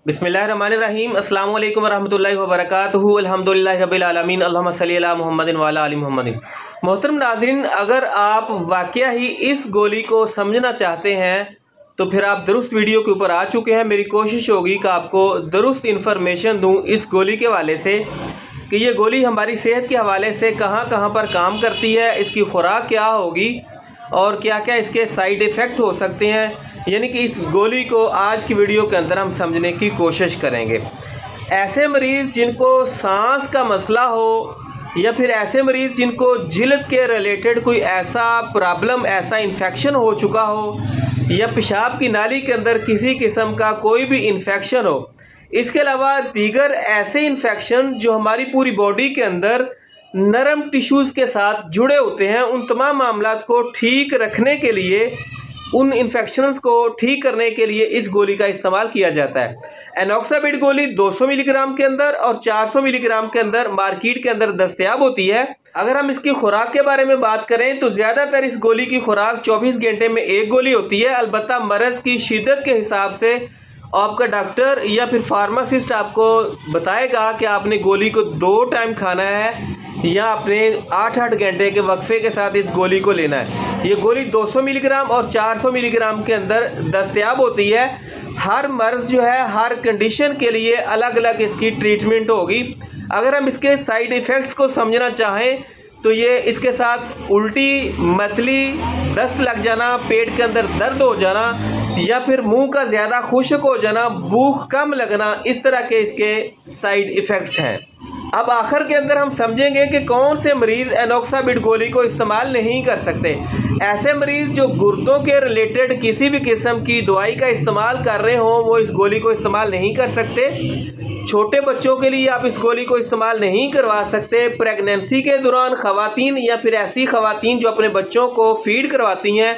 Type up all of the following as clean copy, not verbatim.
बिस्मिल्लाहिर्रहमानिर्रहीम अस्सलाम वालेकुम वरहमतुल्लाहि वबरकातुहू अल्हम्दुलिल्लाहि रब्बिल आलमीन अल्लाहुम्मा सल्ली अला मुहम्मदिन व अला आलि मुहम्मदिन। मोहतरम नाज़रीन, अगर आप वाकया ही इस गोली को समझना चाहते हैं तो फिर आप दुरुस्त वीडियो के ऊपर आ चुके हैं। मेरी कोशिश होगी कि आपको दुरुस्त इन्फॉर्मेशन दूँ इस गोली के हवाले से कि ये गोली हमारी सेहत के हवाले से कहाँ कहाँ पर काम करती है, इसकी खुराक क्या होगी और क्या क्या इसके साइड इफ़ेक्ट हो सकते हैं। यानी कि इस गोली को आज की वीडियो के अंदर हम समझने की कोशिश करेंगे। ऐसे मरीज़ जिनको सांस का मसला हो या फिर ऐसे मरीज़ जिनको जिल्द के रिलेटेड कोई ऐसा प्रॉब्लम, ऐसा इन्फेक्शन हो चुका हो या पेशाब की नाली के अंदर किसी किस्म का कोई भी इन्फेक्शन हो, इसके अलावा दीगर ऐसे इन्फेक्शन जो हमारी पूरी बॉडी के अंदर नरम टिश्यूज़ के साथ जुड़े होते हैं, उन तमाम मामलात को ठीक रखने के लिए, उन इन्फेक्शंस को ठीक करने के लिए इस गोली का इस्तेमाल किया जाता है। एनॉक्साबिड गोली 200 मिलीग्राम के अंदर और 400 मिलीग्राम के अंदर मार्केट के अंदर दस्तयाब होती है। अगर हम इसकी खुराक के बारे में बात करें तो ज़्यादातर इस गोली की खुराक 24 घंटे में एक गोली होती है। अलबत्ता मरज़ की शिद्दत के हिसाब से आपका डॉक्टर या फिर फार्मासिस्ट आपको बताएगा कि आपने गोली को 2 टाइम खाना है या आपने 8-8 घंटे के वक्फे के साथ इस गोली को लेना है। ये गोली 200 मिलीग्राम और 400 मिलीग्राम के अंदर दस्तयाब होती है। हर मर्ज़ जो है, हर कंडीशन के लिए अलग अलग इसकी ट्रीटमेंट होगी। अगर हम इसके साइड इफ़ेक्ट्स को समझना चाहें तो ये इसके साथ उल्टी, मतली, दस्त लग जाना, पेट के अंदर दर्द हो जाना या फिर मुंह का ज़्यादा खुश्क हो जाना, भूख कम लगना, इस तरह के इसके साइड इफ़ेक्ट्स हैं। अब आखिर के अंदर हम समझेंगे कि कौन से मरीज़ एनॉक्साबिड गोली को इस्तेमाल नहीं कर सकते। ऐसे मरीज़ जो गुर्दों के रिलेटेड किसी भी किस्म की दवाई का इस्तेमाल कर रहे हों, वो इस गोली को इस्तेमाल नहीं कर सकते। छोटे बच्चों के लिए आप इस गोली को इस्तेमाल नहीं करवा सकते। प्रेगनेंसी के दौरान ख़वातीन या फिर ऐसी ख़वातीन जो अपने बच्चों को फीड करवाती हैं,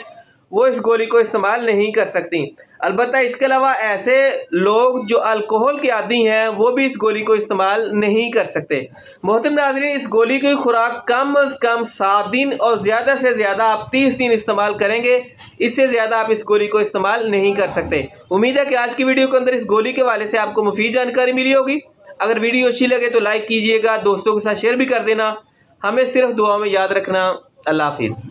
वो इस गोली को इस्तेमाल नहीं कर सकती। अलबत्ता इसके अलावा ऐसे लोग जो अल्कोहल के आदी हैं, वो भी इस गोली को इस्तेमाल नहीं कर सकते। मोहतरम नाज़रीन, इस गोली की खुराक कम अज़ कम 7 दिन और ज़्यादा से ज़्यादा आप 30 दिन इस्तेमाल करेंगे। इससे ज़्यादा आप इस गोली को इस्तेमाल नहीं कर सकते। उम्मीद है कि आज की वीडियो के अंदर इस गोली के हवाले से आपको मुफीद जानकारी मिली होगी। अगर वीडियो अच्छी लगे तो लाइक कीजिएगा, दोस्तों के साथ शेयर भी कर देना। हमें सिर्फ दुआ में याद रखना। अल्लाह हाफिज़।